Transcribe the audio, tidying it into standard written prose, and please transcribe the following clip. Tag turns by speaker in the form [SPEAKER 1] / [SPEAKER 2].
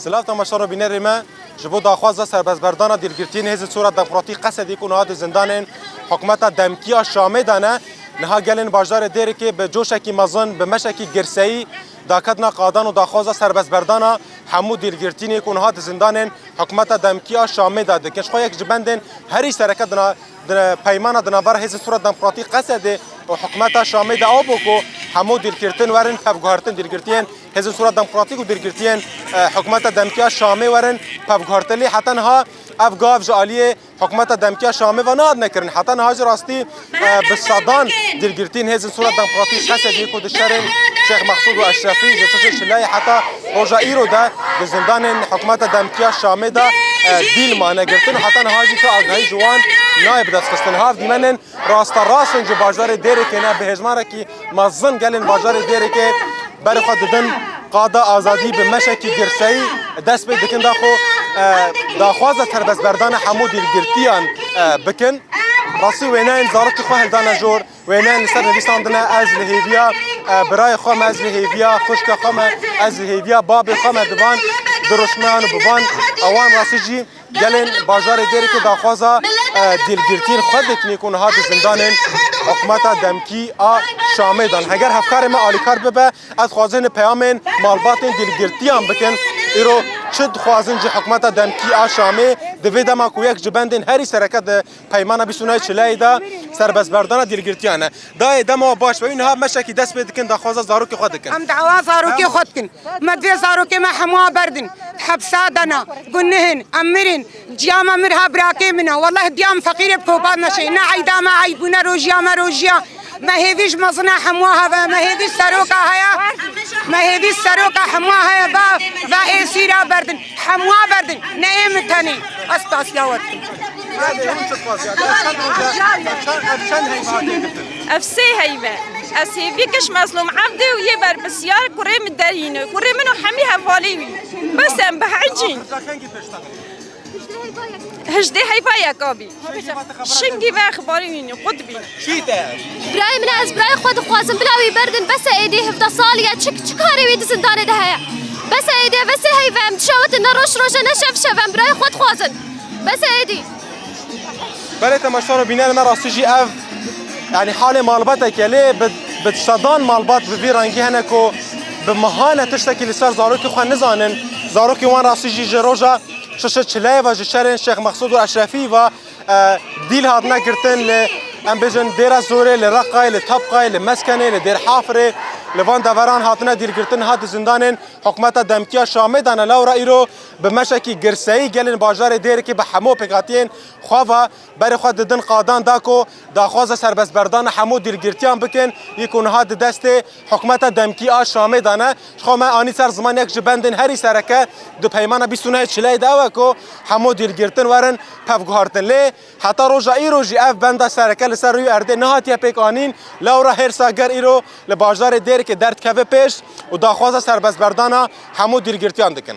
[SPEAKER 1] سلاف تماشا بینر ما جبو داخواز سربازبردان دیلگرتین هز صورت دموکراتی قصد یکون هاد زندان حکومت دمکیا شامه دانه نها گلن بازار دیری که به جوشکی مزن به مشکی گرسایی داکدنا قادان و داخواز سربازبردان همو دیلگرتین یکون هاد زندان حکومت دمکیا شامه داده کش خو یک جبندن هری سرکت دنا پیمان دنا بر هز صورت دموکراتی قصد و حکومت شامه دا آبوکو همو دیلگرتین ورن پفگارتن دیلگرتین هز صورت دموکراتی و دیلگرتین حکومت دمکیا شامه ورن پفگارتلی حتی ها افغاف جالیه حکومت دمکیا شامه و ناد نکرن حتی ها راستی بصدان دیلگرتین هز صورت دموکراتی قصد یکو دشرن شیخ مقصود و اشرفی جسوس شلای حتی روزا ایرو دا زندان حکومت دمکیا شامه دا دیل ما نگرتن حتی هاجی تو آگاهی جوان نایب دست خستن هاف دیمنن راستا راستن جو بازار دیره که نه به هجماره کی مزن گلن بازار دیره که برای خود دادن قاده آزادی به مشکی گرسایی دست به دکن داخو داخواز سربازبردان همو دیلگرتیان بکن راستی وینان زارت خو هلدان جور وینان سر نویسان دنا از لهیویا برای خو از لهیویا خوشک خو از لهیویا باب خو دوان درشمان بوان اوان راستی جی گلن بازار دیره که داخوازا دیلگرتین خود کنیکون ها زندان حکومت دمکی شامه دان اگر هفکار ما آلیکار ببه از خوازن پیامن مالبات دیلگرتیان بکن ایرو چد خوازن جی حکومت دمکی شامه دوی دما کو یک جبندن هری سرکت پیمان بیسونای چلای دا سربازبردان دیلگرتیانه دا دما باش و اینها مشکی دست بدکن داخوازا زاروکی خود کن
[SPEAKER 2] هم دعوا زاروکی خود کن مدوی زاروکی ما حموا بردن حبسادنا قنهن امرن جيام امرها براكي منا والله ديام فقير بكوبات نشي نا عيدا ما عيبونا روجيا ما روجيا ما هيفيش مصنع حمواها ما هيفيش سروكا هيا ما هيفيش سروكا حمواها با ايسيرا بردن حموا بردن نايم تاني استاسياوت
[SPEAKER 3] افسي هيبه اسيفي كش مظلوم عبدي ويبر بسيار كريم الدارين كريم منو حميها فاليوي بس ام بحجين هجدي هيفا يا كابي شنقي باخباري ويني قطبي
[SPEAKER 4] براي من از براي خود خوازم بلاوي بردن بس ايدي هفتا صالية چكاري ويد زندان ده هيا بس ايدي بس هيفا ام تشاوت ان روش روش نشف شفم براي خود خوازن بس ايدي
[SPEAKER 1] بله تماشا رو بینه ما راستیجی اف یعنی حال مالباته که لی بتشتادان مالبات به رنگی هنه که به مهانه تشتکی لسر زاروکی خواه نزانن زاروکی وان راستیجی جروجا شش چلای و جشرن شیخ مقصود و اشرفی و دیل هاتنا گرتن ل ام بجن دیر زوره لرقای لطبقای لمسکنه لدیر حافره لوان دوران هاتنا دیل گرتن هات زندان حکومت دمکیا شامه دانه لورا ایرو به مشکی گرسایی گلن بازار دیر که به همو پگاتین خوا برای خود ددن قادان داکو داخواز سربازبردان همو دیل گرتیان بکن یکون هات دست حکومت دمکیا شامه دانه خو ما آنی سر زمان یک جبندن هری سرکه دو پیمان بیسونه چلای داوا کو همو دیل گرتن ورن پفگارتن لی حتی روزا ایرو جی اف بنده سرکه لسر روی ارده نهاتیا پیکانین لورا هر ساگر ایرو لبازار دیر که درد که پیش و داخواز سربازبردان همو دیل گرتیان دکن